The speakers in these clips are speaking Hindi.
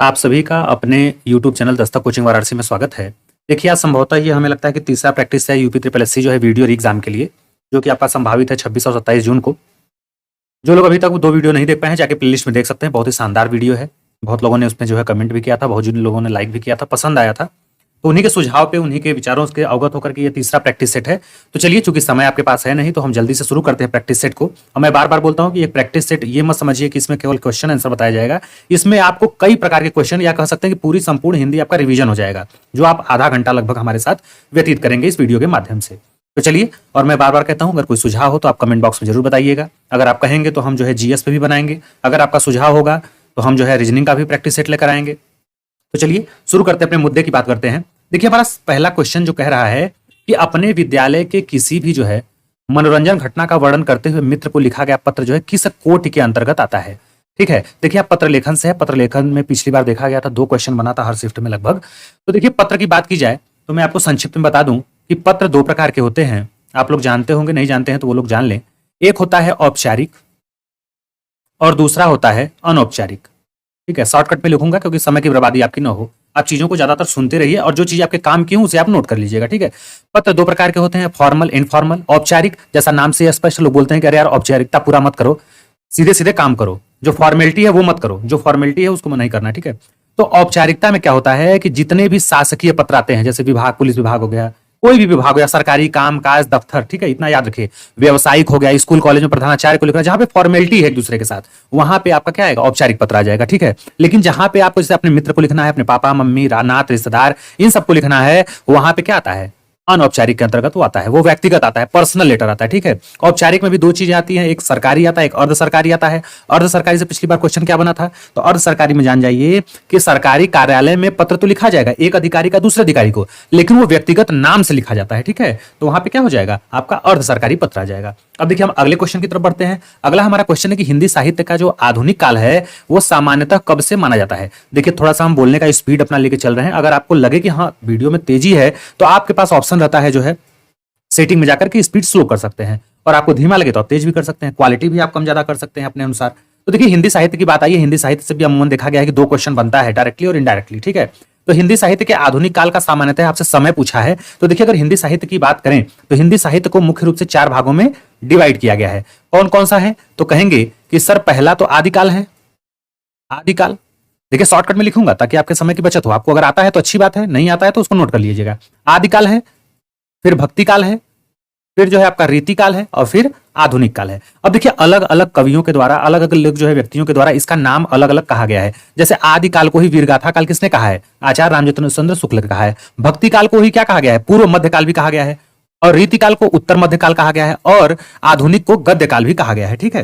आप सभी का अपने YouTube channel Dastak coaching Varanasi में स्वागत है। देखिए आज संभवतः ये हमें लगता है कि तीसरा प्रैक्टिस है यूपी ट्रिपल एससी जो है वीडियो एग्जाम के लिए, जो कि आपका संभावित है 26 और 27 जून को। जो लोग अभी तक वो 2 वीडियो नहीं देख पाए हैं जाके प्लेलिस्ट में देख सकते हैं। बहुत ही शानदार वीडियो है। बहुत लोगों ने उसमें जो है कमेंट भी किया था, बहुत जिन लोगों ने लाइक भी किया था, पसंद आया था। तो उन्हीं के सुझाव पे, उन्हीं के विचारों के अवगत होकर के ये तीसरा प्रैक्टिस सेट है। तो चलिए, चूंकि समय आपके पास है नहीं तो हम जल्दी से शुरू करते हैं प्रैक्टिस सेट को। और मैं बार बार बोलता हूं कि ये प्रैक्टिस सेट ये मत समझिए कि इसमें केवल क्वेश्चन आंसर बताया जाएगा। इसमें आपको कई प्रकार के क्वेश्चन या कह सकते हैं कि पूरी संपूर्ण हिंदी आपका रिवीजन हो जाएगा, जो आप आधा घंटा लगभग हमारे साथ व्यतीत करेंगे इस वीडियो के माध्यम से। तो चलिए, और मैं बार बार कहता हूं, अगर कोई सुझाव हो तो आप कमेंट बॉक्स में जरूर बताइएगा। अगर आप कहेंगे तो हम जो है जीएस पे भी बनाएंगे। अगर आपका सुझाव होगा तो हम जो है रीजनिंग का भी प्रैक्टिस सेट लेकर आएंगे। तो चलिए शुरू करते हैं, अपने मुद्दे की बात करते हैं। देखिए हमारा पहला क्वेश्चन जो कह रहा है कि अपने विद्यालय के किसी भी जो है मनोरंजन घटना का वर्णन करते हुए मित्र को लिखा गया पत्र जो है किस कोटि के अंतर्गत आता है। ठीक है, देखिए आप पत्र लेखन से है। पत्र लेखन में पिछली बार देखा गया था 2 क्वेश्चन बना था हर शिफ्ट में लगभग। तो देखिए पत्र की बात की जाए तो मैं आपको संक्षिप्त में बता दूं कि पत्र 2 प्रकार के होते हैं। आप लोग जानते होंगे, नहीं जानते हैं तो वो लोग जान लें। एक होता है औपचारिक और दूसरा होता है अनौपचारिक। ठीक है, शॉर्टकट में लिखूंगा क्योंकि समय की बर्बादी आपकी ना हो। आप चीजों को ज्यादातर सुनते रहिए और जो चीज आपके काम की हो उसे आप नोट कर लीजिएगा। ठीक है, पत्र 2 प्रकार के होते हैं, फॉर्मल, इनफॉर्मल। औपचारिक, जैसा नाम से स्पष्ट लोग बोलते हैं कि अरे यार औपचारिकता पूरा मत करो, सीधे सीधे काम करो, जो फॉर्मेलिटी है वो मत करो, जो फॉर्मेलिटी है उसको नहीं करना। ठीक है, तो औपचारिकता में क्या होता है कि जितने भी शासकीय पत्र आते हैं, जैसे विभाग, पुलिस विभाग हो गया, कोई भी विभाग हो गया, सरकारी काम काज दफ्तर, ठीक है, इतना याद रखिए। व्यवसायिक हो गया, स्कूल कॉलेज में प्रधानाचार्य को लिखना, जहां पे फॉर्मेलिटी है एक दूसरे के साथ, वहां पे आपका क्या आएगा, औपचारिक पत्र आ जाएगा। ठीक है, लेकिन जहां पे आपको जैसे अपने मित्र को लिखना है, अपने पापा मम्मी नात रिश्तेदार इन सबको लिखना है, वहां पे क्या आता है, अनौपचारिक के अंतर्गत वो आता है, वो व्यक्तिगत आता है, पर्सनल लेटर आता है। ठीक है, औपचारिक में भी 2 चीजें आती हैं, एक सरकारी आता है, एक अर्ध सरकारी आता है। अर्ध सरकारी से पिछली बार क्वेश्चन क्या बना था, तो अर्ध सरकारी में जान जाइए कि सरकारी कार्यालय में पत्र तो लिखा जाएगा एक अधिकारी का दूसरे अधिकारी को, लेकिन वो व्यक्तिगत नाम से लिखा जाता है। ठीक है, तो वहां पे क्या हो जाएगा, आपका अर्ध सरकारी पत्र आ जाएगा। अब देखिए हम अगले क्वेश्चन की तरफ बढ़ते हैं। अगला हमारा क्वेश्चन है कि हिंदी साहित्य का जो आधुनिक काल है वो सामान्यतः कब से माना जाता है। देखिए थोड़ा सा हम बोलने का स्पीड अपना लेके चल रहे हैं। अगर आपको लगे कि हाँ वीडियो में तेजी है तो आपके पास ऑप्शन रहता है जो है सेटिंग में जाकर के स्पीड स्लो कर सकते हैं, और आपको धीमा लगे तो आप तेज भी कर सकते हैं, क्वालिटी भी आप कम ज्यादा कर सकते हैं अपने अनुसार। तो देखिए हिंदी साहित्य की बात आई है। हिंदी साहित्य से भी अमूमन देखा गया है कि 2 क्वेश्चन बनता है, डायरेक्टली और इनडायरेक्टली। ठीक है, तो हिंदी साहित्य के आधुनिक काल का सामान्यतः आपसे समय पूछा है। तो देखिए अगर हिंदी साहित्य की बात करें तो हिंदी साहित्य को मुख्य रूप से 4 भागों में डिवाइड किया गया है। कौन कौन सा है, तो कहेंगे कि सर पहला तो आदिकाल है। आदिकाल देखिए शॉर्टकट में लिखूंगा ताकि आपके समय की बचत हो। आपको अगर आता है तो अच्छी बात है, नहीं आता है तो उसको नोट कर लीजिएगा। आदिकाल है, फिर भक्ति काल है, फिर जो है आपका रीति काल है, और फिर आधुनिक काल है। अब देखिए अलग अलग कवियों के द्वारा, अलग अलग जो है व्यक्तियों के द्वारा इसका नाम अलग अलग कहा गया है। जैसे आदि काल को ही वीरगाथा काल किसने कहा है, आचार्य रामचंद्र चंद्र शुक्ल ने कहा है। भक्ति काल को ही क्या कहा गया है, पूर्व मध्य काल भी कहा गया है, और रीति काल को उत्तर मध्य काल कहा गया है, और आधुनिक को गद्य काल भी कहा गया है। ठीक है,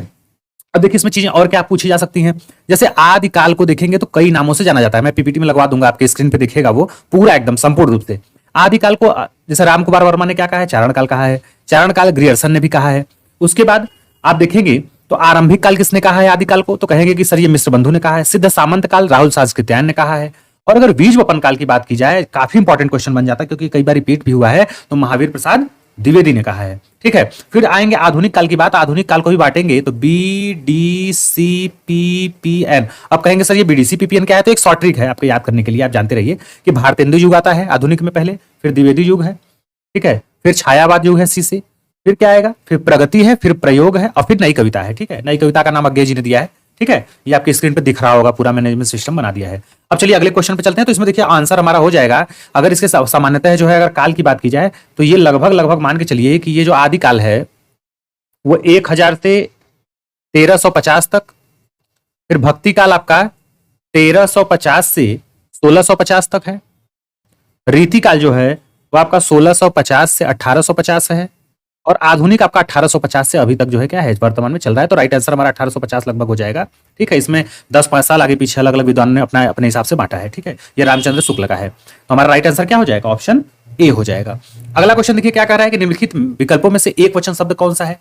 अब देखिए इसमें चीजें और क्या पूछी जा सकती हैं। जैसे आदि काल को देखेंगे तो कई नामों से जाना जाता है। मैं पीपीटी में लगवा दूंगा, आपके स्क्रीन पे दिखेगा वो पूरा एकदम संपूर्ण रूप से। आदिकाल को जैसे राम कुमार वर्मा ने क्या कहा है, चारण काल कहा है। चारण काल ग्रियर्सन ने भी कहा है। उसके बाद आप देखेंगे तो आरंभिक काल किसने कहा है आदिकाल को, तो कहेंगे कि सर ये मिश्र बंधु ने कहा है। सिद्ध सामंत काल राहुल सांस्कृत्यायन ने कहा है। और अगर बीज वपन काल की बात की जाए, काफी इंपॉर्टेंट क्वेश्चन बन जाता है क्योंकि कई बार रिपीट भी हुआ है, तो महावीर प्रसाद द्विवेदी ने कहा है। ठीक है, फिर आएंगे आधुनिक काल की बात। आधुनिक काल को भी बांटेंगे तो BDCPPN। अब कहेंगे सर ये BDCPPN क्या है, तो एक शॉर्ट ट्रिक है आपको याद करने के लिए, आप जानते रहिए कि भारतेंदु युग आता है आधुनिक में पहले, फिर द्विवेदी युग है, ठीक है, फिर छायावाद युग है C से, फिर क्या आएगा, फिर प्रगति है, फिर प्रयोग है, और फिर नई कविता है। ठीक है, नई कविता का नाम अज्ञे जी ने दिया है। ठीक है, ये आपकी स्क्रीन पे दिख रहा होगा, पूरा मैनेजमेंट सिस्टम बना दिया है। अब चलिए अगले क्वेश्चन पे चलते हैं। तो इसमें देखिए आंसर हमारा हो जाएगा, अगर इसके सामान्यतः जो है अगर काल की बात की जाए तो ये लगभग मान के चलिए कि ये जो आदि काल है वो 1000 से 1350 तक, फिर भक्ति काल आपका 1350 से 1650 तक है। रीति काल जो है वो आपका 1650 से 1850 है, और आधुनिक आपका 1850 से अभी तक जो है क्या है वर्तमान में चल रहा है। तो राइट आंसर हमारा 1850 लगभग हो जाएगा। ठीक है, इसमें 10-5 साल आगे पीछे अलग अलग विद्वान ने अपने हिसाब से बांटा है। ठीक है, ये रामचंद्र शुक्ल का है। तो हमारा राइट आंसर क्या हो जाएगा, ऑप्शन ए हो जाएगा। अगला क्वेश्चन देखिए क्या कह रहा है कि निम्नलिखित विकल्पों में से एक वचन शब्द कौन सा है।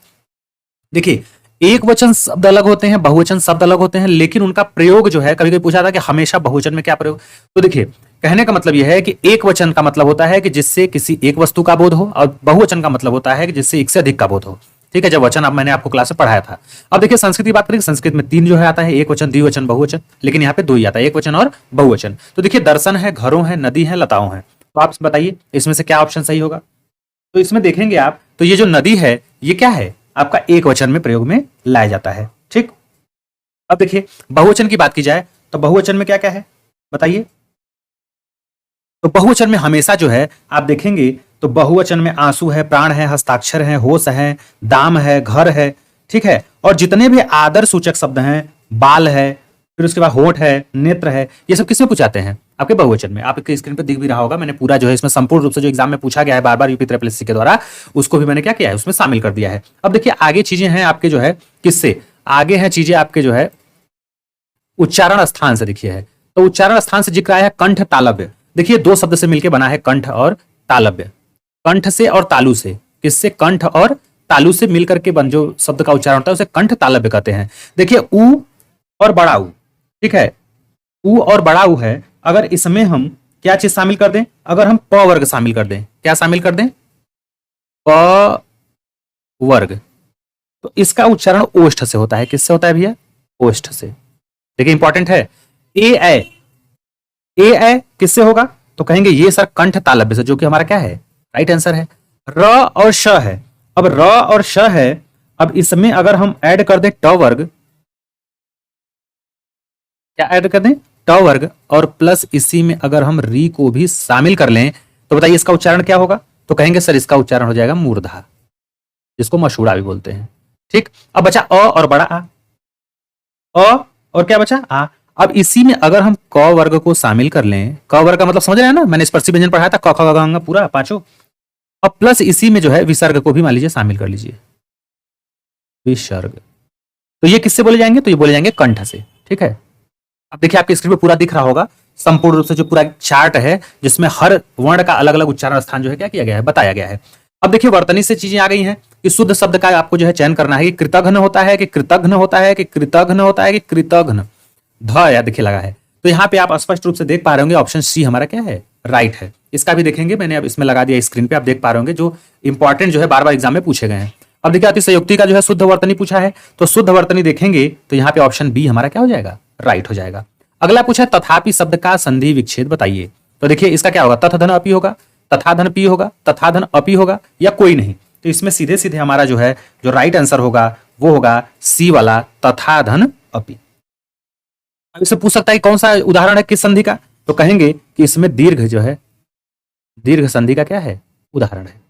देखिए एक वचन शब्द अलग होते हैं, बहुवचन शब्द अलग होते हैं, लेकिन उनका प्रयोग जो है, कभी कभी पूछा था कि हमेशा बहुवचन में क्या प्रयोग। तो देखिए कहने का मतलब यह है कि एक वचन का मतलब होता है कि जिससे किसी एक वस्तु का बोध हो, और बहुवचन का मतलब होता है कि जिससे एक से अधिक का बोध हो। ठीक है, जब वचन अब मैंने आपको क्लास में पढ़ाया था। अब देखिए संस्कृत की बात करें, संस्कृत में 3 जो है आता है, एक वचन, द्विवचन, बहुवचन, लेकिन यहाँ पे 2 ही आता है, एक वचन और बहुवचन। तो देखिए दर्शन है, घरों है, नदी है, लताओं है, तो आप बताइए इसमें से क्या ऑप्शन सही होगा। तो इसमें देखेंगे आप, तो ये जो नदी है ये क्या है, आपका एक वचन में प्रयोग में लाया जाता है। ठीक, अब देखिए बहुवचन की बात की जाए तो बहुवचन में क्या क्या है बताइए। तो बहुवचन में हमेशा जो है आप देखेंगे तो बहुवचन में आंसू है, प्राण है, हस्ताक्षर है, होश है, दाम है, घर है, ठीक है, और जितने भी आदर सूचक शब्द हैं, बाल है, फिर उसके बाद होठ है, नेत्र है, ये सब किसमें पूछाते हैं, आपके बहुवचन में। आपके स्क्रीन पर दिख भी रहा होगा, मैंने पूरा जो है इसमें संपूर्ण रूप से जो एग्जाम में पूछा गया है बार बार यूपी ट्रिपल एससी के द्वारा, उसको भी मैंने क्या किया है उसमें शामिल कर दिया है। अब देखिए आगे चीजें हैं आपके जो है किससे आगे हैं चीजें आपके जो है उच्चारण स्थान से। देखिए है तो उच्चारण स्थान से जिक्र आया है कंठ तालव्य। देखिए 2 शब्द से मिलकर बना है कंठ और तालव्य। कंठ से और तालु से, किससे, कंठ और तालु से मिलकर के बन जो शब्द का उच्चारण होता है उसे कंठ तालव्य कहते हैं। देखिए ऊ और बड़ा ऊ, ठीक है, ऊ और बड़ा ऊ है, अगर इसमें हम क्या चीज शामिल कर दें, अगर हम प वर्ग शामिल कर दें, क्या शामिल कर दें, प वर्ग, तो इसका उच्चारण ओष्ठ से होता है। किससे होता है भैया, ओष्ठ से। देखिए इंपॉर्टेंट है, ए किससे होगा, तो कहेंगे ये सर कंठ तालव्य से, जो कि हमारा क्या है राइट आंसर है। र और श है, अब र और श है, अब इसमें अगर हम ऐड कर दें ट वर्ग, क्या ऐड कर दें, ट वर्ग, और प्लस इसी में अगर हम री को भी शामिल कर लें तो बताइए इसका उच्चारण क्या होगा, तो कहेंगे सर इसका उच्चारण हो जाएगा मूर्धा, जिसको मशूड़ा भी बोलते हैं। ठीक, अब बचा अ और बड़ा आ, अ और क्या बचा आ। अब इसी में अगर हम क वर्ग को शामिल कर लें, क वर्ग का मतलब समझ रहे हैं ना, मैंने स्पर्शी व्यंजन पढ़ाया था, क ख ग घ पूरा पांचों। अब प्लस इसी में जो है विसर्ग को भी मान लीजिए शामिल कर लीजिए, विसर्ग, तो ये किससे बोले जाएंगे, तो ये बोले जाएंगे कंठ से। ठीक है, अब देखिए आपके स्क्रीन पे पूरा दिख रहा होगा संपूर्ण रूप से जो पूरा चार्ट है जिसमें हर वर्ण का अलग अलग उच्चारण स्थान जो है क्या किया गया है, बताया गया है। अब देखिए वर्तनी से चीजें आ गई हैं कि शुद्ध शब्द का आपको जो है चयन करना है कि कृतघ्न होता है कि कृतघ्न होता है कि कृतघ्न होता है कि कृतघ्न, ध या देखिए लगा है। तो यहाँ पे आप स्पष्ट रूप से देख पा रहे होंगे ऑप्शन सी हमारा क्या है, राइट है। इसका भी देखेंगे, मैंने अब इसमें लगा दिया स्क्रीन पे, आप देख पा रहे होंगे जो इंपॉर्टेंट जो है बार बार एग्जाम में पूछे गए हैं। अब देखिए अतिशयोक्ति का जो है शुद्ध वर्तनी पूछा है, तो शुद्ध वर्तनी देखेंगे तो यहाँ पे ऑप्शन बी हमारा क्या हो जाएगा, राइट हो जाएगा। अगला पूछा है तथापि शब्द का संधि विच्छेद बताइए, तो देखिए इसका क्या होगा, तथ धन अपि होगा, तथा धन पी होगा, तथा धन अपि होगा, या कोई नहीं। तो इसमें सीधे सीधे हमारा जो है जो राइट आंसर होगा वो होगा सी वाला, तथा धन अपि। अब इससे पूछ सकता है कौन सा उदाहरण है किस संधि का, तो कहेंगे कि इसमें दीर्घ जो है, दीर्घ संधि का क्या है, उदाहरण है।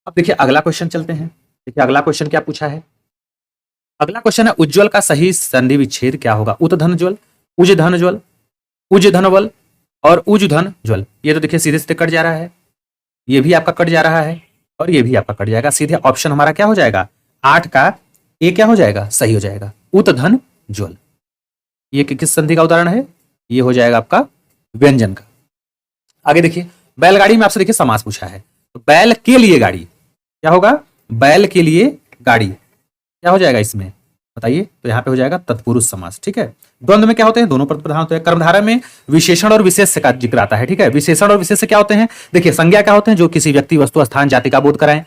अब देखिए अगला क्वेश्चन चलते हैं। देखिए अगला क्वेश्चन क्या पूछा है, अगला क्वेश्चन है उज्ज्वल का सही संधि विच्छेद क्या होगा, उत धन ज्वल, उज धन ज्वल, उज धन वल और उज धन ज्वल। ये तो देखिए सीधे सीधे कट जा रहा है, ये भी आपका कट जा रहा है और ये भी आपका कट जाएगा। सीधे ऑप्शन हमारा क्या हो जाएगा, 8 का ए क्या हो जाएगा, सही हो जाएगा, उत धन ज्वल। ये किस संधि का उदाहरण है, ये हो जाएगा आपका व्यंजन का। आगे देखिए बैलगाड़ी में आपसे देखिए समास पूछा है, तो बैल के लिए गाड़ी क्या होगा, बैल के लिए गाड़ी क्या हो जाएगा इसमें बताइए, तो यहाँ पे हो जाएगा तत्पुरुष समास। ठीक है, द्वंद्व में क्या होते हैं, दोनों पद प्रधान होते हैं। कर्मधारय में विशेषण और विशेष का जिक्र आता है। ठीक है, विशेषण और विशेष क्या होते हैं, देखिए संज्ञा क्या होते हैं, जो किसी व्यक्ति वस्तु स्थान जाति का बोध कराएं,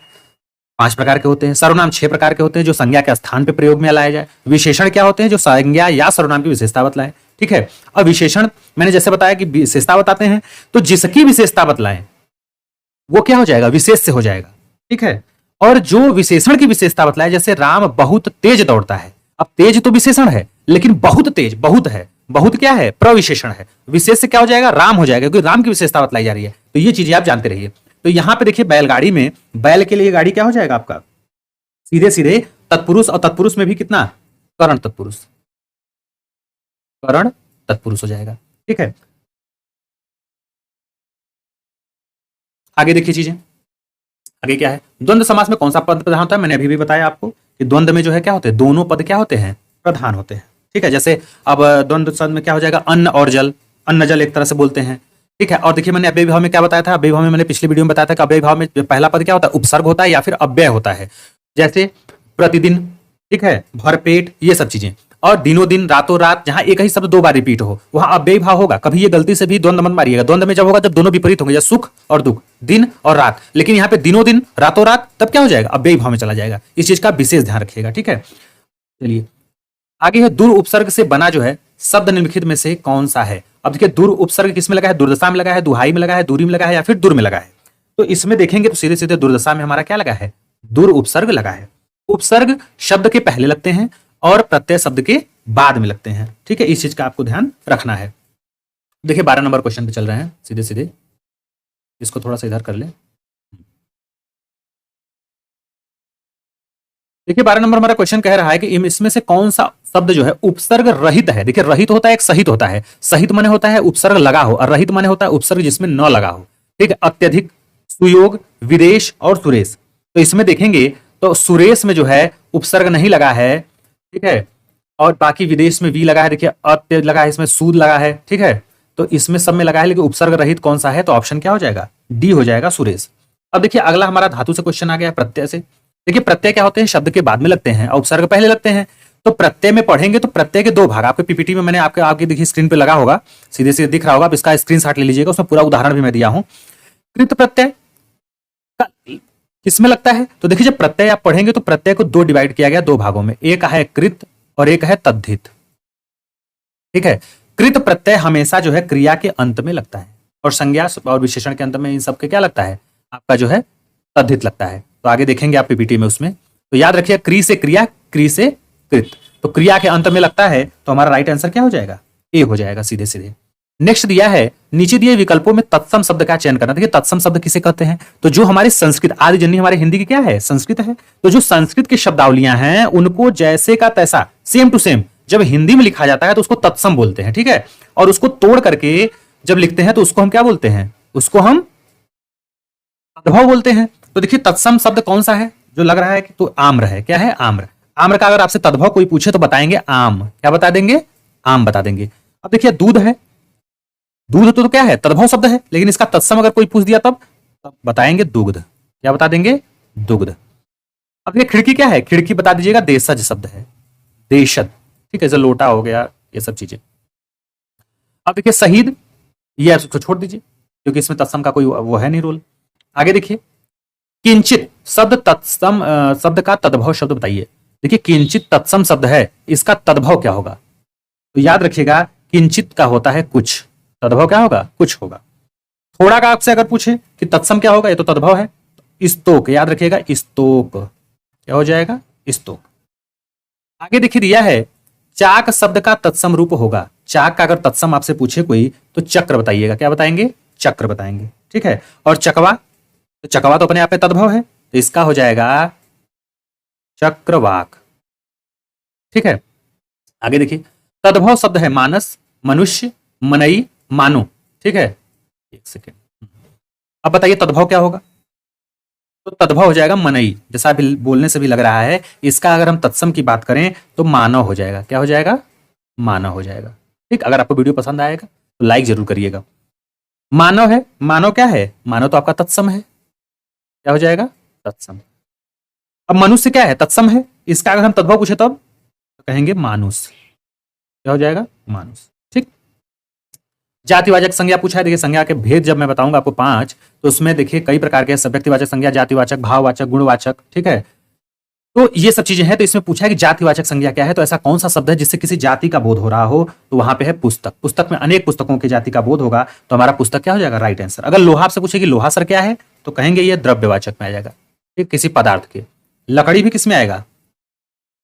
5 प्रकार के होते हैं। सर्वनाम 6 प्रकार के होते हैं, जो संज्ञा के स्थान पे प्रयोग में लाया जाए। विशेषण क्या होते हैं, जो संज्ञा या सर्वनाम की विशेषता बतलाएं। ठीक है, अब विशेषण मैंने जैसे बताया कि विशेषता बताते हैं, तो जिसकी विशेषता बतलाएं वो क्या हो जाएगा, विशेष से हो जाएगा। ठीक है, और जो विशेषण की विशेषता बतलाए, जैसे राम बहुत तेज दौड़ता है, अब तेज तो विशेषण है लेकिन बहुत तेज, बहुत है, बहुत क्या है, प्रविशेषण है, विशेष से क्या हो जाएगा, राम हो जाएगा, क्योंकि राम की विशेषता बतलाई जा रही है। तो ये चीजें आप जानते रहिए। तो यहां पे देखिए बैलगाड़ी में बैल के लिए गाड़ी क्या हो जाएगा आपका, सीधे सीधे तत्पुरुष, और तत्पुरुष में भी कितना, करण तत्पुरुष, करण तत्पुरुष हो जाएगा। ठीक है, आगे देखिए चीजें, आगे क्या है, द्वंद्व समास में कौन सा पद प्रधान होता है, मैंने अभी भी बताया आपको कि द्वंद्व में जो है क्या होते हैं, दोनों पद क्या होते हैं, प्रधान होते हैं। ठीक है, जैसे अब द्वंद्व शब्द में क्या हो जाएगा, अन्न और जल, अन्न जल एक तरह से बोलते हैं। ठीक है, और देखिए मैंने अव्यय भाव में क्या बताया था, अव्यय भाव में मैंने पिछले वीडियो में बताया था कि अव्यय भाव में पहला पद क्या होता है, उपसर्ग होता है या फिर अव्यय होता है, जैसे प्रतिदिन, ठीक है, भरपेट, ये सब चीजें। और दिनों दिन, रातों रात, जहां एक ही शब्द दो बार रिपीट हो वहां अव्ययी भाव होगा। कभी ये गलती से भी द्वंद्व मत मारिएगा। द्वंद्व में जब होगा जब दोनों विपरीत होंगे, या सुख और दुख, दिन और रात। लेकिन यहाँ पे दिनों दिन, रातों रात, तब क्या हो जाएगा? अव्ययी भाव में चला जाएगा। इस चीज का विशेष ध्यान रखिएगा, ठीक है। चलिए आगे है, दूर उपसर्ग से बना जो है शब्द निम्नलिखित में से कौन सा है? अब देखिए, दूर उपसर्ग किस में लगा है? दुर्दशा में लगा है, दुहाई में लगा है, दूरी में लगा है, या फिर दूर में लगा है? तो इसमें देखेंगे तो सीधे सीधे दुर्दशा में हमारा क्या लगा है? दूर उपसर्ग लगा है। उपसर्ग शब्द के पहले लगते हैं और प्रत्यय शब्द के बाद में लगते हैं, ठीक है। इस चीज का आपको ध्यान रखना है। देखिए 12 नंबर क्वेश्चन पे चल रहे हैं सीधे सीधे, इसको थोड़ा सा इधर कर ले। देखिए 12 नंबर हमारा क्वेश्चन कह रहा है कि इसमें से कौन सा शब्द जो है उपसर्ग रहित है? देखिए रहित होता है, एक सहित होता है। सहित माने होता है उपसर्ग लगा हो, और रहित माने होता है उपसर्ग जिसमें न लगा हो, ठीक है। अत्यधिक, सुयोग, विदेश और सुरेश। तो इसमें देखेंगे तो सुरेश में जो है उपसर्ग नहीं लगा है, ठीक है, और बाकी विदेश में वी लगा है। देखिए अत्य लगा है, इसमें सूद लगा है, ठीक है। तो इसमें सब में लगा है, लेकिन उपसर्ग रहित कौन सा है? तो ऑप्शन क्या हो जाएगा? डी हो जाएगा, सुरेश। अब देखिए अगला हमारा धातु से क्वेश्चन आ गया, प्रत्यय से। देखिए प्रत्यय क्या होते हैं? शब्द के बाद में लगते हैं और उपसर्ग पहले लगते हैं। तो प्रत्यय में पढ़ेंगे तो प्रत्यय के दो भाग आपके पीपीटी में मैंने आपके देखिए स्क्रीन पे लगा होगा, सीधे सीधे दिख रहा होगा। अब इसका स्क्रीनशॉट ले लीजिएगा, उसमें पूरा उदाहरण भी मैं दिया हूं। कृत प्रत्यय किसमें लगता है? तो देखिए जब प्रत्यय आप पढ़ेंगे तो प्रत्यय को दो डिवाइड किया गया, दो भागों में। एक है कृत और एक है तद्धित, ठीक है। कृत प्रत्यय हमेशा जो है क्रिया के अंत में लगता है, और संज्ञा और विशेषण के अंत में इन सबके क्या लगता है? आपका जो है तद्धित लगता है। तो आगे देखेंगे आप पीपीटी में उसमें। तो याद रखिए, क्री से क्रिया, क्री से कृत। तो क्रिया के अंत में लगता है, तो हमारा राइट आंसर क्या हो जाएगा? ए हो जाएगा, सीधे सीधे। नेक्स्ट दिया है, नीचे दिए विकल्पों में तत्सम शब्द का चयन करना। देखिए तत्सम शब्द किसे कहते हैं? तो जो हमारे संस्कृत, आदि जननी हमारे हिंदी की क्या है? संस्कृत है। तो जो संस्कृत की शब्दावलियां हैं उनको जैसे का तैसा, सेम टू सेम जब हिंदी में लिखा जाता है तो उसको तत्सम बोलते हैं, ठीक है। और उसको तोड़ करके जब लिखते हैं तो उसको हम क्या बोलते हैं? उसको हम तद्भव बोलते हैं। तो देखिए तत्सम शब्द कौन सा है जो लग रहा है कि? तो आम्र है। क्या है? आम्र। आम्र का अगर आपसे तद्भव कोई पूछे तो बताएंगे आम। क्या बता देंगे? आम बता देंगे। अब देखिए दूध है। दूध तो क्या है? तद्भव शब्द है, लेकिन इसका तत्सम अगर कोई पूछ दिया तब बताएंगे दुग्ध। क्या बता देंगे? दुग्ध। अब ये खिड़की क्या है? खिड़की बता दीजिएगा देशज शब्द है, देशज, ठीक है। जैसे लोटा हो गया, ये सब चीजें। अब देखिए शहीद, ये आप इसको छोड़ दीजिए क्योंकि इसमें तत्सम का कोई वो है नहीं रोल। आगे देखिए किंचित शब्द, तत्सम शब्द का तद्भव शब्द बताइए। देखिए किंचित तत्सम शब्द है, इसका तद्भव क्या होगा? तो याद रखिएगा किंचित का होता है कुछ, तद्भव क्या होगा? कुछ होगा। थोड़ा का आपसे अगर पूछे कि तत्सम क्या होगा, ये तो तद्भव है। स्तोक, याद रखिएगा स्तोक क्या हो जाएगा? स्तोक। आगे देखिए दिया है चाक शब्द का तत्सम रूप होगा। चाक का अगर तत्सम आपसे पूछे कोई तो चक्र बताइएगा। क्या बताएंगे? चक्र बताएंगे, ठीक है। और चकवा, तो चकवा तो अपने आप में तद्भव है, तो इसका हो जाएगा चक्रवाक, ठीक है। आगे देखिए तद्भव शब्द है मानस, मनुष्य, मनई, मानो, ठीक है। एक सेकेंड, अब बताइए तद्भव क्या होगा? तो तद्भव हो जाएगा मनई। जैसा अभी बोलने से भी लग रहा है, इसका अगर हम तत्सम की बात करें तो मानव हो जाएगा। क्या हो जाएगा? मानव हो जाएगा, ठीक। अगर आपको वीडियो पसंद आएगा तो लाइक जरूर करिएगा। मानव है, मानव क्या है? मानव तो आपका तत्सम है। क्या हो जाएगा? तत्सम। अब मनुष्य क्या है? तत्सम है। इसका अगर हम तद्भव पूछे तब तो कहेंगे मानुष। क्या हो जाएगा? मानुष, ठीक। जातिवाचक संज्ञा पूछा है। देखिए संज्ञा के भेद जब मैं बताऊंगा आपको 5, तो उसमें देखिए कई प्रकार के व्यक्तिवाचक संज्ञा, जातिवाचक, भाववाचक, गुणवाचक, ठीक है। तो ये सब चीजें हैं। तो इसमें पूछा है कि जातिवाचक संज्ञा क्या है? तो ऐसा कौन सा शब्द है जिससे किसी जाति का बोध हो रहा हो? तो वहां पे है पुस्तक। पुस्तक में अनेक पुस्तकों की जाति का बोध होगा, तो हमारा पुस्तक क्या हो जाएगा? Right answer. अगर लोहा से पूछे कि लोहा सर क्या है, तो कहेंगे ये द्रव्यवाचक में आ जाएगा, ठीक, किसी पदार्थ के। लकड़ी भी किस में आएगा?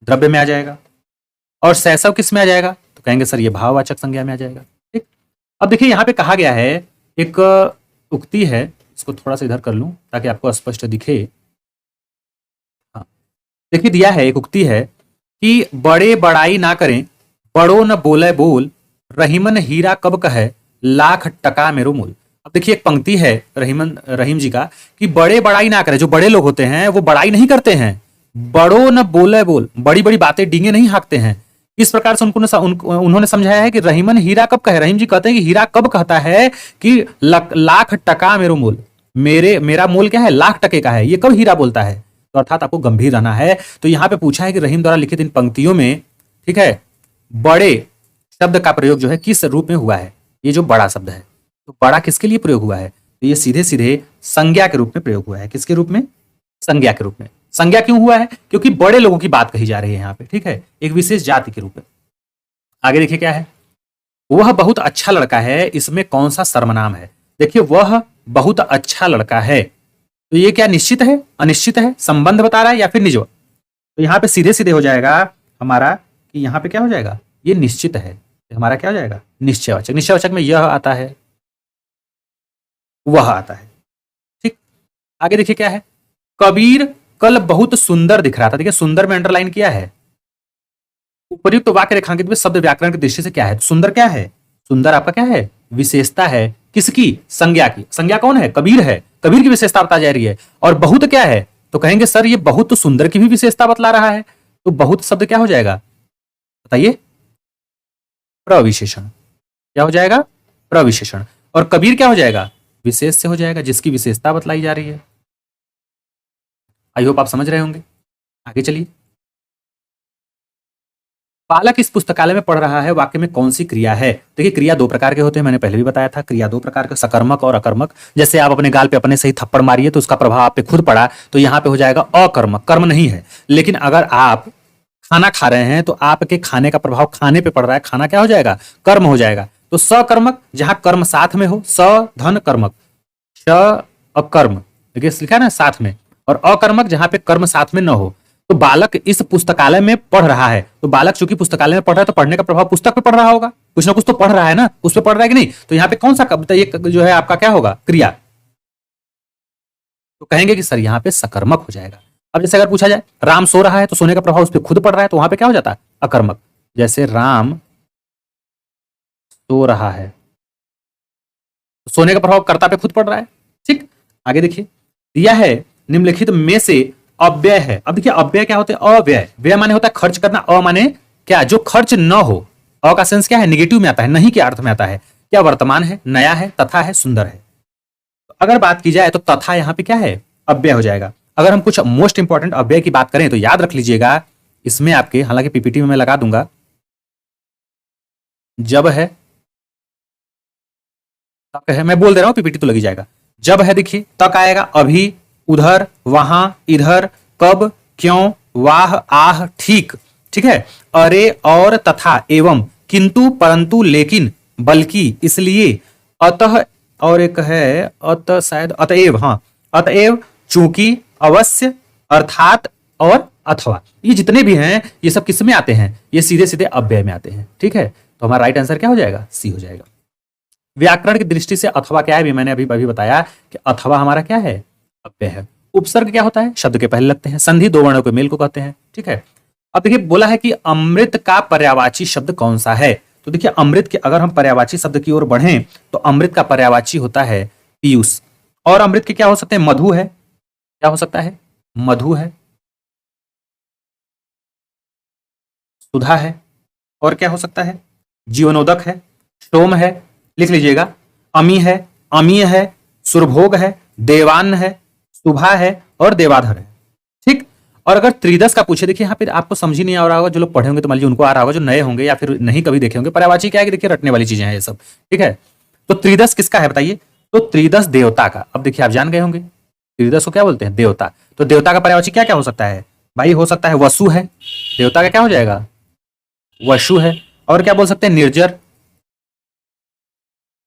द्रव्य में आ जाएगा। और शैशव किस में आ जाएगा? तो कहेंगे सर ये भाववाचक संज्ञा में आ जाएगा, ठीक। अब देखिए यहाँ पे कहा गया है, एक उक्ति है, इसको थोड़ा सा इधर कर लूं ताकि आपको स्पष्ट दिखे। हाँ देखिए दिया है, एक उक्ति है कि बड़े बड़ाई ना करें, बड़ो न बोले बोल, रहीमन हीरा कब कहे, लाख टका मेरो मूल। अब देखिए एक पंक्ति है रहीम जी का कि बड़े बड़ाई ना करें। जो बड़े लोग होते हैं वो बड़ाई नहीं करते हैं। बड़ो न बोले बोल, बड़ी बड़ी बातें डींगे नहीं हाँकते हैं। इस प्रकार से उन्होंने समझाया है कि रहीमन हीरा कब कहे। रहीम जी कहते हैं कि हीरा कब कहता है कि लाख टका मेरो मूल, मेरा मूल क्या है? लाख टके का है। ये कब हीरा बोलता है? तो अर्थात आपको गंभीर रहना है। तो यहाँ पे पूछा है कि रहीम द्वारा लिखित इन पंक्तियों में, ठीक है, बड़े शब्द का प्रयोग जो है किस रूप में हुआ है? ये जो बड़ा शब्द है, तो बड़ा किसके लिए प्रयोग हुआ है? तो ये सीधे सीधे संज्ञा के रूप में प्रयोग हुआ है। किसके रूप में? संज्ञा के रूप में। संज्ञा क्यों हुआ है? क्योंकि बड़े लोगों की बात कही जा रही है यहाँ पे, ठीक है, एक विशेष जाति के रूप में। आगे देखिए क्या है, वह बहुत अच्छा लड़का है, इसमें कौन सा सर्वनाम है? देखिए वह बहुत अच्छा लड़का है, तो ये क्या निश्चित है, अनिश्चित है, संबंध बता रहा है या फिर निजव? तो यहाँ पे सीधे सीधे हो जाएगा हमारा कि यहाँ पे क्या हो जाएगा, ये निश्चित है, हमारा क्या हो जाएगा, निश्चयवाचक। निश्चयवाचक में यह आता है, वह आता है, ठीक। आगे देखिए क्या है, कबीर कल बहुत सुंदर दिख रहा था। देखिए सुंदर में अंडरलाइन किया है। उपयुक्त वाक्य रेखांकित में शब्द व्याकरण की दृष्टि से क्या है? सुंदर क्या है? सुंदर आपका क्या है? विशेषता है। किसकी? संज्ञा की। संज्ञा कौन है? कबीर है। कबीर की विशेषता बता जा रही है। और बहुत क्या है? तो कहेंगे सर ये बहुत सुंदर की भी विशेषता बतला रहा है, तो बहुत शब्द क्या हो जाएगा बताइए? प्रविशेषण। क्या हो जाएगा? प्रविशेषण। और कबीर क्या हो जाएगा? विशेष से हो जाएगा, जिसकी विशेषता बतलाई जा रही है। आई होप आप समझ रहे होंगे। आगे चलिए, बालक इस पुस्तकालय में पढ़ रहा है, वाक्य में कौन सी क्रिया है? देखिए क्रिया दो प्रकार के होते हैं, मैंने पहले भी बताया था। क्रिया दो प्रकार के, सकर्मक और अकर्मक। जैसे आप अपने गाल पे अपने से ही थप्पड़ मारिए तो उसका प्रभाव आप पे खुद पड़ा, तो यहाँ पे हो जाएगा अकर्मक, कर्म नहीं है। लेकिन अगर आप खाना खा रहे हैं तो आपके खाने का प्रभाव खाने पे पड़ रहा है, खाना क्या हो जाएगा? कर्म हो जाएगा। तो सकर्मक जहां कर्म साथ में हो, स धन कर्मक, श अकर्म, देखिए लिखा है ना साथ में। और अकर्मक जहां पे कर्म साथ में न हो। तो बालक इस पुस्तकालय में पढ़ रहा है, तो बालक चूंकि पुस्तकालय में पढ़ रहा है तो पढ़ने का प्रभाव पुस्तक पे पड़ रहा होगा, कुछ ना कुछ तो पढ़ रहा है ना, उस पर पढ़ रहा है कि नहीं? तो यहाँ पे कौन सा कब ये जो है आपका क्या होगा? क्रिया। तो कहेंगे कि सर यहाँ पे सकर्मक हो जाएगा। अब जैसे अगर पूछा जाए राम सो रहा है, तो सोने का प्रभाव उस पर खुद पड़ रहा है, तो वहां पे क्या हो जाता है? अकर्मक। जैसे राम सो रहा है, सोने का प्रभाव कर्ता पे खुद पड़ रहा है, ठीक। आगे देखिए, दिया है निम्नलिखित में से अव्यय है। अब देखिए अव्यय क्या होते हैं? अव्यय। व्यय माने होता है खर्च करना, अ माने क्या? जो खर्च न हो। अ का सेंस क्या है? निगेटिव में आता है, नहीं के अर्थ में आता है। क्या? वर्तमान है, नया है, तथा है, सुंदर है। तो अगर बात की जाए तो तथा यहाँ पे क्या है? अव्यय हो जाएगा। अगर हम कुछ मोस्ट इंपॉर्टेंट अव्यय की बात करें तो याद रख लीजिएगा, इसमें आपके, हालांकि पीपीटी में मैं लगा दूंगा, जब है, तक है, मैं बोल दे रहा हूं, पीपीटी तो लगी जाएगा। जब है देखिए, तक आएगा, अभी, उधर, वहां, इधर, कब, क्यों, वाह, आह, ठीक, ठीक है। अरे, और, तथा, एवं, किंतु, परंतु, लेकिन, बल्कि, इसलिए, अतः, और एक है अत, शायद अतएव, हाँ, अतएव, चूंकि, अवश्य, अर्थात और अथवा। ये जितने भी हैं ये सब किस में आते हैं? ये सीधे सीधे अव्यय में आते हैं, ठीक है। तो हमारा राइट आंसर क्या हो जाएगा? सी हो जाएगा। व्याकरण की दृष्टि से अथवा क्या है? मैंने अभी अभी बताया कि अथवा हमारा क्या है? अव्यय है। उपसर्ग क्या होता है? शब्द के पहले लगते हैं। संधि दो वर्णों के मेल को कहते हैं, ठीक है। अब देखिए बोला है कि अमृत का पर्यायवाची शब्द कौन सा है? तो देखिए अमृत के, अगर हम पर्यायवाची शब्द की ओर बढ़ें तो अमृत का पर्यायवाची होता है पीयूष। और अमृत के क्या हो सकते हैं? मधु है, क्या हो सकता है? मधु है, सुधा है, और क्या हो सकता है? जीवनोदक है, सोम है, लिख लीजिएगा, अमी है, अमीय है, सुरभोग है, देवान है, सुभा है, और देवाधर है, ठीक। और अगर त्रिदश का पूछे, देखिए यहाँ पे आपको समझ ही नहीं आ रहा होगा, जो लोग पढ़े होंगे तो मान लीजिए उनको आ रहा होगा, जो नए होंगे या फिर नहीं कभी देखे होंगे। पर्यायवाची क्या है कि देखिए रटने वाली चीजें हैं ये सब, ठीक है। तो त्रिदश किसका है बताइए? तो त्रिदश देवता का। अब देखिए आप जान गए होंगे त्रिदश को क्या बोलते हैं? देवता। तो देवता का पर्यायवाची क्या क्या हो सकता है भाई? हो सकता है वसु है, देवता का क्या हो जाएगा? वसु है। और क्या बोल सकते हैं? निर्जर,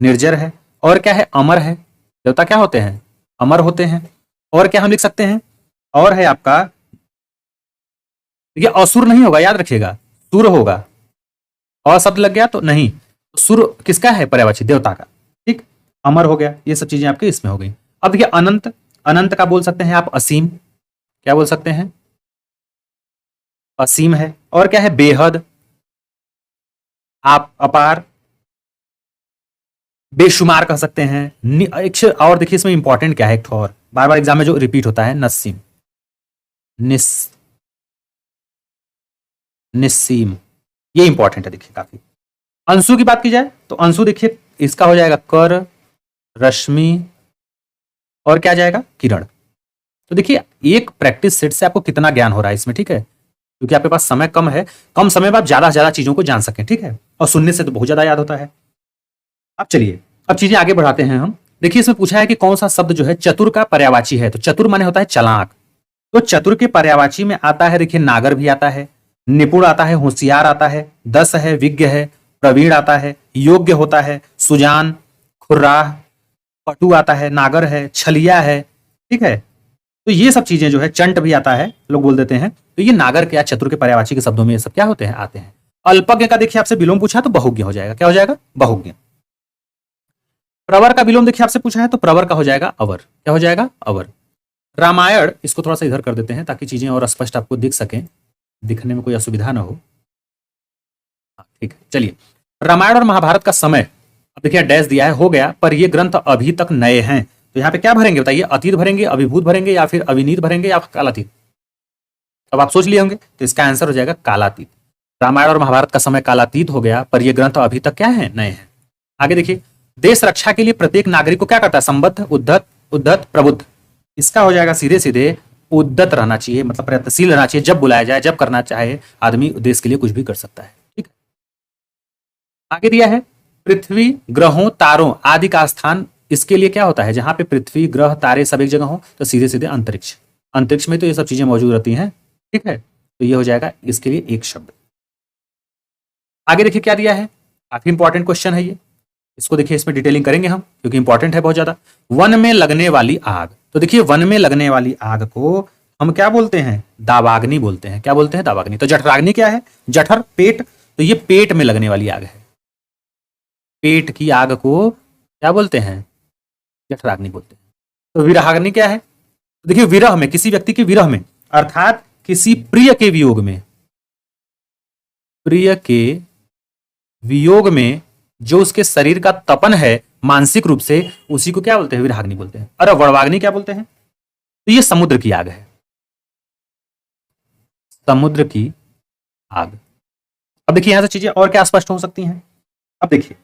निर्जर है। और क्या है? अमर है, देवता क्या होते हैं? अमर होते हैं। और क्या हम लिख सकते हैं? और है आपका, देखिए असुर नहीं होगा, याद रखिएगा, सुर होगा। और शब्द लग गया तो नहीं, सुर किसका है पर्यायवाची? देवता का, ठीक। अमर हो गया, ये सब चीजें आपके इसमें हो गई। अब देखिए अनंत, अनंत का बोल सकते हैं आप असीम, क्या बोल सकते हैं? असीम है। और क्या है? बेहद, आप अपार, बेशुमार कह सकते हैं। और देखिए इसमें इंपॉर्टेंट क्या है, एक और बार बार एग्जाम में जो रिपीट होता है, नसीम, निस, निस्सीम, ये इंपॉर्टेंट है देखिए काफी। अंशु की बात की जाए तो अंशु देखिए इसका हो जाएगा कर, रश्मि, और क्या जाएगा? किरण। तो देखिए एक प्रैक्टिस सेट से आपको कितना ज्ञान हो रहा है इसमें, ठीक है। क्योंकि आपके पास समय कम है, कम समय में आप ज्यादा से ज्यादा चीजों को जान सकें, ठीक है। और सुनने से तो बहुत ज्यादा याद होता है। अब चलिए, अब चीजें आगे बढ़ाते हैं हम। देखिए इसमें पूछा है कि कौन सा शब्द जो है चतुर का पर्यायवाची है। तो चतुर माने होता है चालाक। तो चतुर के पर्यायवाची में आता है, देखिए नागर भी आता है, निपुण आता है, होशियार आता है, दस है, विज्ञ है, प्रवीण आता है, योग्य होता है, सुजान, खुर्राह, पटु आता है, नागर है, छलिया है, ठीक है। तो ये सब चीजें जो है, चंट भी आता है, लोग बोल देते हैं। तो ये नागर के या चतुर के पर्यायवाची के शब्दों में ये सब क्या होते हैं, आते हैं। अल्पज्ञ का देखिए आपसे विलोम पूछा तो बहुज्ञ हो जाएगा, क्या हो जाएगा, बहुज्ञ। प्रवर का विलोम देखिए आपसे पूछा है तो प्रवर का हो जाएगा अवर, क्या हो जाएगा, अवर। रामायण, इसको थोड़ा सा इधर कर देते हैं ताकि चीजें और स्पष्ट आपको दिख सकें, दिखने में कोई असुविधा ना हो। ठीक है, चलिए। रामायण और महाभारत का समय, अब देखिए डैश दिया है, हो गया, पर ये ग्रंथ अभी तक नए हैं। तो यहाँ पे क्या भरेंगे बताइए, अतीत भरेंगे, अभिभूत भरेंगे, या फिर अविनीत भरेंगे, या कालातीत। अब आप सोच लिए होंगे, तो इसका आंसर हो जाएगा कालातीत। रामायण और महाभारत का समय कालातीत हो गया, पर ये ग्रंथ अभी तक क्या है, नए हैं। आगे देखिए, देश रक्षा के लिए प्रत्येक नागरिक को क्या करता है, संबद्ध, उद्धत, उद्धत, प्रबुद्ध। इसका हो जाएगा सीधे सीधे उद्धत रहना चाहिए, मतलब प्रयत्नशील रहना चाहिए। जब बुलाया जाए, जब करना चाहे आदमी देश के लिए कुछ भी कर सकता है, ठीक है। आगे दिया है, पृथ्वी, ग्रहों, तारों आदि का स्थान इसके लिए क्या होता है, जहां पे पृथ्वी, ग्रह, तारे सब एक जगह हो तो सीधे सीधे अंतरिक्ष। अंतरिक्ष में तो ये सब चीजें मौजूद रहती हैं, ठीक है। तो ये हो जाएगा इसके लिए एक शब्द। आगे देखिए क्या दिया है, काफी इंपॉर्टेंट क्वेश्चन है ये। इसको देखिए, इसमें डिटेलिंग करेंगे हम क्योंकि इंपॉर्टेंट है बहुत ज्यादा। वन में लगने वाली आग, तो देखिए वन में लगने वाली आग को हम क्या बोलते हैं, दावाग्नि बोलते हैं। क्या बोलते हैं, दावाग्नि। तो जठराग्नि क्या है, जठर, पेट, तो ये पेट में लगने वाली आग है। पेट की आग को क्या बोलते हैं, जठराग्नि बोलते हैं। तो विरहाग्नि क्या है, तो देखिए विरह में, किसी व्यक्ति के विरह में, अर्थात किसी प्रिय के वियोग में, प्रिय के वियोग में जो उसके शरीर का तपन है मानसिक रूप से, उसी को क्या बोलते हैं, विरहाग्नि बोलते हैं। और वड़वाग्नि क्या बोलते हैं, तो ये समुद्र की आग है, समुद्र की आग। अब देखिए यहां से चीजें और क्या स्पष्ट हो सकती हैं। अब देखिए,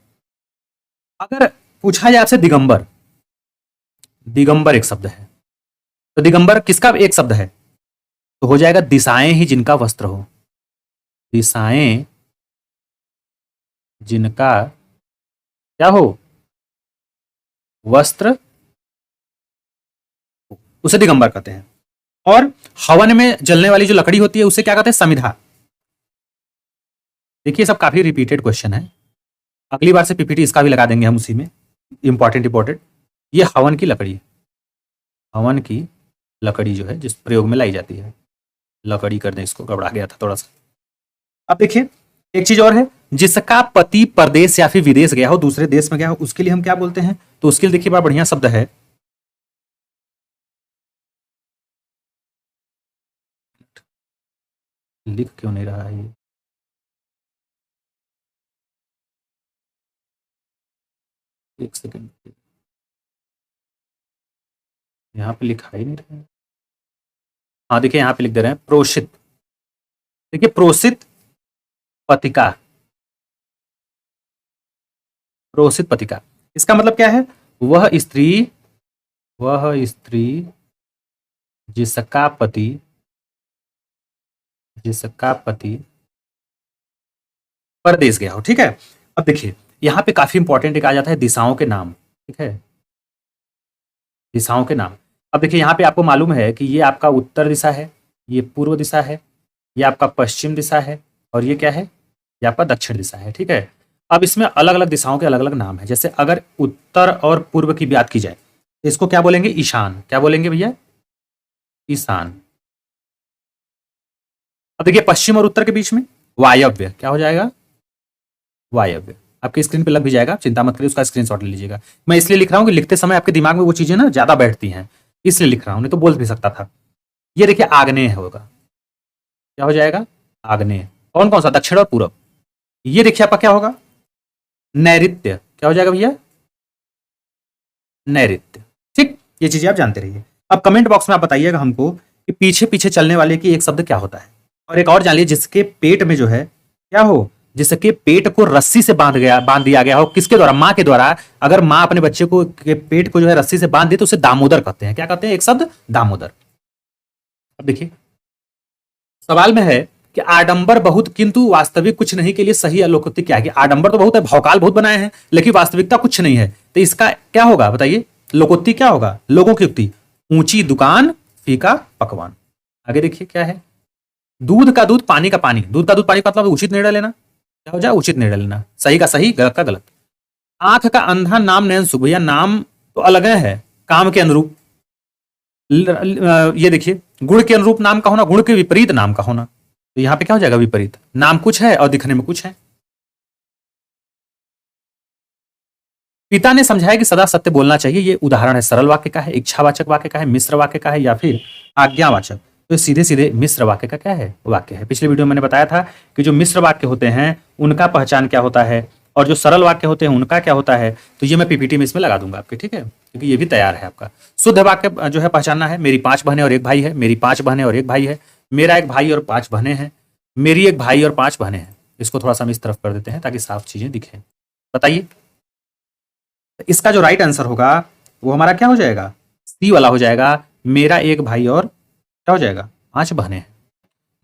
अगर पूछा जाए आपसे दिगंबर, दिगंबर एक शब्द है, तो दिगंबर किसका एक शब्द है, तो हो जाएगा दिशाएं ही जिनका वस्त्र हो, दिशाएं जिनका क्या हो, वस्त्र, उसे दिगंबर कहते हैं। और हवन में जलने वाली जो लकड़ी होती है उसे क्या कहते हैं, समिधा। देखिए सब काफी रिपीटेड क्वेश्चन है, अगली बार से पीपीटी इसका भी लगा देंगे हम उसी में, इंपॉर्टेंट इंपॉर्टेंट। ये हवन की लकड़ी, हवन की लकड़ी जो है जिस प्रयोग में लाई जाती है, लकड़ी कर दें इसको, गड़बड़ा गया था थोड़ा सा। अब देखिए एक चीज और है, जिसका पति परदेश या फिर विदेश गया हो, दूसरे देश में गया हो, उसके लिए हम क्या बोलते हैं, तो उसके लिए देखिए बड़ा बढ़िया शब्द है, लिख क्यों नहीं रहा है ये, एक सेकंड, यहाँ पे लिखा ही नहीं रहा है। हाँ देखिए यहाँ पे लिख दे रहे हैं, प्रोषित। देखिए प्रोषित पतिका, प्रोषित पतिका, इसका मतलब क्या है, वह स्त्री, वह स्त्री जिसका पति, जिसका पति परदेश गया हो, ठीक है। अब देखिए यहाँ पे काफी इंपॉर्टेंट एक आ जाता है, दिशाओं के नाम, ठीक है, दिशाओं के नाम। अब देखिए यहाँ पे आपको मालूम है कि ये आपका उत्तर दिशा है, ये पूर्व दिशा है, ये आपका पश्चिम दिशा है, और ये क्या है, ये आपका दक्षिण दिशा है, ठीक है। अब इसमें अलग अलग दिशाओं के अलग अलग नाम है। जैसे अगर उत्तर और पूर्व की बात की जाए तो इसको क्या बोलेंगे, ईशान। क्या बोलेंगे भैया, ईशान। अब देखिए पश्चिम और उत्तर के बीच में वायव्य, क्या हो जाएगा, वायव्य। आपके स्क्रीन पे लग भी जाएगा, चिंता मत करिए, उसका स्क्रीनशॉट ले लीजिएगा। मैं इसलिए लिख रहा हूँ कि लिखते समय आपके दिमाग में वो चीजें ना ज्यादा बैठती हैं, इसलिए लिख रहा हूं, नहीं तो बोल भी सकता था। ये देखिए आग्नेय होगा, क्या हो जाएगा, आग्नेय। कौन कौन सा, दक्षिण और पूर्व। ये देखिए आपका क्या होगा, नैऋत्य। क्या हो जाएगा भैया, नैऋत्य। ठीक, ये चीजें आप जानते रहिए। अब कमेंट बॉक्स में आप बताइएगा हमको कि पीछे पीछे चलने वाले की एक शब्द क्या होता है। और एक और जान लीजिए, जिसके पेट में जो है क्या हो, जिसके पेट को रस्सी से बांध दिया गया हो, किसके द्वारा, माँ के द्वारा। अगर माँ अपने बच्चे को के पेट को जो है रस्सी से बांध दे तो उसे दामोदर कहते हैं। क्या कहते हैं, एक शब्द दामोदर। अब देखिए सवाल में है कि आडंबर बहुत किंतु वास्तविक कुछ नहीं के लिए सही लोकोक्ति क्या है? कि आडंबर तो बहुत है, भौकाल बहुत बनाए हैं, लेकिन वास्तविकता कुछ नहीं है। तो इसका क्या होगा बताइए? लोकोक्ति क्या होगा? लोगों की युक्ति, ऊंची दुकान फीका पकवान। आगे देखिए क्या है? दूध का दूध पानी का पानी। दूध का दूध पानी का मतलब उचित निर्णय लेना। क्या हो जाए? उचित निर्णय लेना। सही का सही, गलत का गलत। आंख का अंधा नाम नयन सुख। भैया नाम तो अलग है, काम के अनुरूप। ये देखिए, गुण के अनुरूप नाम का होना, गुण के विपरीत नाम का होना। तो यहां पे क्या हो जाएगा? विपरीत। नाम कुछ है और दिखने में कुछ है। पिता ने समझाया कि सदा सत्य बोलना चाहिए। ये उदाहरण है सरल वाक्य का है, इच्छावाचक वाक्य का है, मिश्र वाक्य का है, या फिर आज्ञावाचक। तो सीधे सीधे मिश्र वाक्य का क्या है? वाक्य है। पिछले वीडियो में मैंने बताया था कि जो मिश्र वाक्य होते हैं उनका पहचान क्या होता है और जो सरल वाक्य होते हैं उनका क्या होता है। तो ये मैं पीपीटी में इसमें लगा दूंगा आपके, ठीक है, क्योंकि ये भी तैयार है आपका। शुद्ध वाक्य जो है पहचानना है। मेरी 5 बहनें और 1 भाई है। मेरी 5 बहनें और 1 भाई है। मेरा 1 भाई और 5 बहनें हैं। मेरी 1 भाई और 5 बहनें हैं। इसको थोड़ा सा हम इस तरफ कर देते हैं ताकि साफ चीजें दिखें। बताइए इसका जो राइट आंसर होगा वो हमारा क्या हो जाएगा? सी वाला हो जाएगा। मेरा 1 भाई और क्या हो जाएगा? 5 बहनें हैं।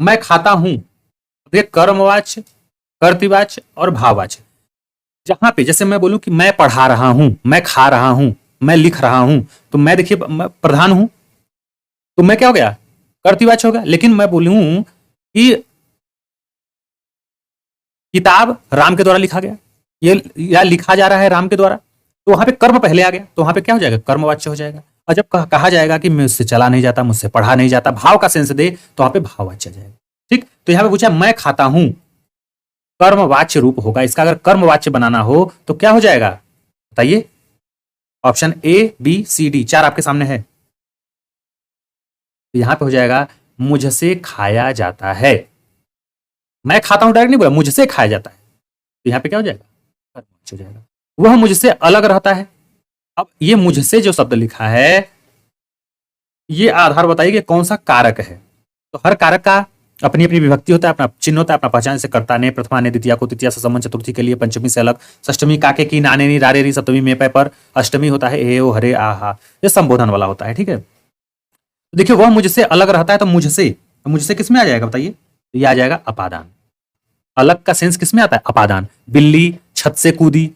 मैं खाता हूं, ये कर्मवाच्य, कर्तृवाच्य और भाववाच्य। जहां पे जैसे मैं बोलूं कि मैं पढ़ा रहा हूं, मैं खा रहा हूं, मैं लिख रहा हूं, तो मैं देखिए मैं प्रधान हूं, तो मैं क्या हो गया? कर्तृवाच्य हो गया। लेकिन मैं बोलूं कि किताब राम के द्वारा लिखा गया, ये या लिखा जा रहा है राम के द्वारा, तो वहां पे कर्म पहले आ गया, तो वहां पे क्या हो जाएगा? कर्मवाच्य हो जाएगा। और जब कहा जाएगा कि मुझसे चला नहीं जाता, मुझसे पढ़ा नहीं जाता, भाव का सेंस दे, तो वहां पे भाववाच्य जाएगा। ठीक, तो यहां पे पूछा मैं खाता हूं, कर्मवाच्य रूप होगा। इसका अगर कर्मवाच्य बनाना हो तो क्या हो जाएगा बताइए? Option A B C D 4 आपके सामने है। तो यहां पे हो जाएगा मुझसे खाया जाता है। मैं खाता हूं डायरेक्ट नहीं बोला, मुझसे खाया जाता है। तो यहां पे क्या हो जाएगा? कर्मवाच्य हो जाएगा। वह मुझसे अलग रहता है। अब ये मुझसे जो शब्द लिखा है, ये आधार बताइए कि कौन सा कारक है। तो हर कारक का अपनी अपनी विभक्ति होता है, अपना चिन्ह होता है, अपना पहचान से कर्ता ने, प्रथमा ने, द्वितीया को, तृतीया से संबंध, चतुर्थी के लिए, पंचमी से अलग, षष्टमी काके की, नाने नी, रारे री, सप्तमी में पे पर, अष्टमी होता है ए ओ हरे आहा। ये संबोधन वाला होता है, ठीक है। तो देखिए वह मुझसे अलग रहता है, तो मुझसे किस में आ जाएगा बताइए? तो ये आ जाएगा अपादान। अलग का सेंस किस में आता है? अपादान। बिल्ली छत से कूदी,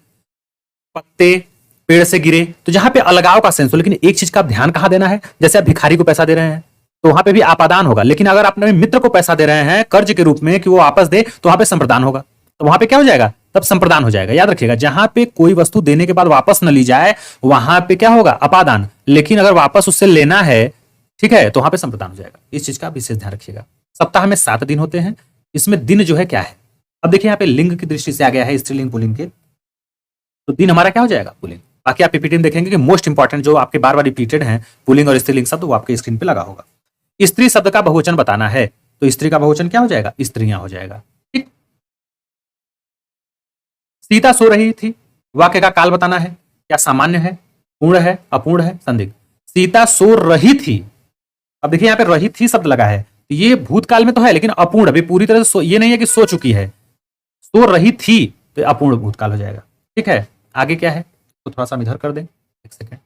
पत्ते पेड़ से गिरे, तो जहां पे अलगाव का सेंस हो। लेकिन एक चीज का आप ध्यान कहां देना है? जैसे आप भिखारी को पैसा दे रहे हैं तो वहां पे भी आपादान होगा। लेकिन अगर आप अपने मित्र को पैसा दे रहे हैं कर्ज के रूप में कि वो वापस दे, तो वहां पे संप्रदान होगा। तो वहां पे क्या हो जाएगा? तब संप्रदान हो जाएगा। याद रखिएगा, जहां पे कोई वस्तु देने के बाद वापस न ली जाए वहां पे क्या होगा? अपादान। लेकिन अगर वापस उससे लेना है, ठीक है, तो वहां पे संप्रदान हो जाएगा। इस चीज का विशेष ध्यान रखिएगा। सप्ताह में 7 दिन होते हैं। इसमें दिन जो है क्या है? अब देखिए यहाँ पे लिंग की दृष्टि से आ गया है, स्त्रीलिंग पुल्लिंग के, तो दिन हमारा क्या हो जाएगा? पुल्लिंग। बाकी आप पीपीटी में देखेंगे कि मोस्ट इंपॉर्टेंट जो आपके बार बार रिपीटेड हैं पुल्लिंग और स्त्रीलिंग शब्द, वो आपके स्क्रीन पे लगा होगा। स्त्री शब्द का बहुवचन बताना है, तो स्त्री का बहुवचन क्या हो जाएगा? स्त्रियां हो जाएगा। ठीक। सीता सो रही थी, वाक्य का काल बताना है। क्या सामान्य है, पूर्ण है, अपूर्ण है, संदिग्ध? सीता सो रही थी। अब देखिए यहाँ पे रही थी शब्द लगा है, ये भूतकाल में तो है लेकिन अपूर्ण, अभी पूरी तरह से ये नहीं है कि सो चुकी है। सो रही थी तो अपूर्ण भूतकाल हो जाएगा। ठीक है, आगे क्या है तो थोड़ा सा हम इधर कर दें, एक सेकेंड।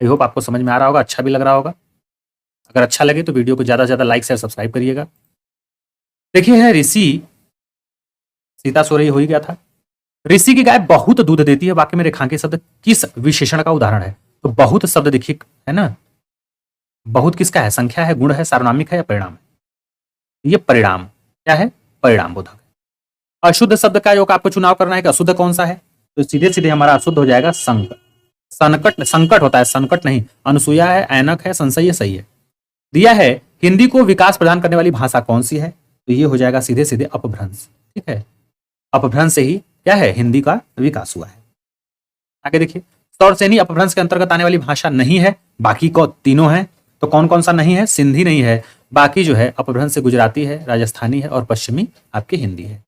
आई होप आपको समझ में आ रहा होगा, अच्छा भी लग रहा होगा। अगर अच्छा लगे तो वीडियो को ज्यादा से ज्यादा लाइक शेयर सब्सक्राइब करिएगा। देखिए है ऋषि, सीता सो रही हो ही गया था। ऋषि की गाय बहुत दूध देती है, वाक्य में रेखांकित शब्द किस विशेषण का उदाहरण है? तो बहुत शब्द देखिए है ना, बहुत किसका है? संख्या है, गुण है, सार्वनामिक है या परिणाम है? ये परिणाम क्या है? परिणाम बोधक है। अशुद्ध शब्द का योग आपको चुनाव करना है कि अशुद्ध कौन सा है, तो सीधे सीधे हमारा अशुद्ध हो जाएगा संकट। संकट, संकट होता है, संकट नहीं। अनुसुईया है, ऐनक है, संशय है, सही है। दिया है हिंदी को विकास प्रदान करने वाली भाषा कौन सी है, तो ये हो जाएगा सीधे सीधे अपभ्रंश। ठीक है, अपभ्रंश से ही क्या है? हिंदी का विकास हुआ है। आगे देखिए, सौरसेनी अपभ्रंश के अंतर्गत आने वाली भाषा नहीं है, बाकी को तीनों है। तो कौन कौन सा नहीं है? सिंधी नहीं है, बाकी जो है अपभ्रंश से गुजराती है, राजस्थानी है और पश्चिमी आपकी हिंदी है।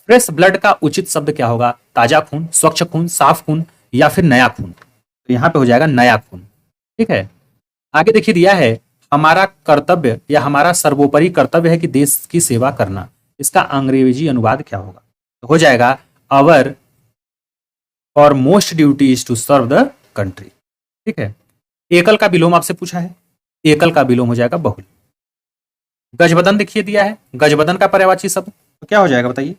फ्रेश ब्लड का उचित शब्द क्या होगा? ताजा खून, स्वच्छ खून, साफ खून या फिर नया खून? तो यहां पे हो जाएगा नया खून। ठीक है, आगे देखिए दिया है हमारा कर्तव्य या हमारा सर्वोपरि कर्तव्य है कि देश की सेवा करना। इसका अंग्रेजी अनुवाद क्या होगा? तो हो जाएगा अवर और most duty is to serve the country. ठीक है, एकल का विलोम आपसे पूछा है, एकल का विलोम हो जाएगा बहुल। गजबदन देखिए दिया है, गजबदन का पर्यायवाची शब्द तो क्या हो जाएगा बताइए?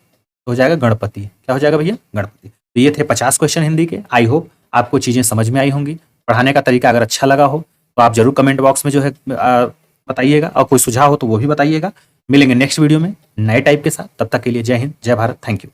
हो जाएगा गणपति। क्या हो जाएगा भैया? गणपति। तो ये थे 50 क्वेश्चन हिंदी के। आई होप आपको चीजें समझ में आई होंगी। पढ़ाने का तरीका अगर अच्छा लगा हो तो आप जरूर कमेंट बॉक्स में जो है बताइएगा, और कोई सुझाव हो तो वो भी बताइएगा। मिलेंगे नेक्स्ट वीडियो में नए टाइप के साथ। तब तक के लिए जय हिंद, जय भारत, थैंक यू।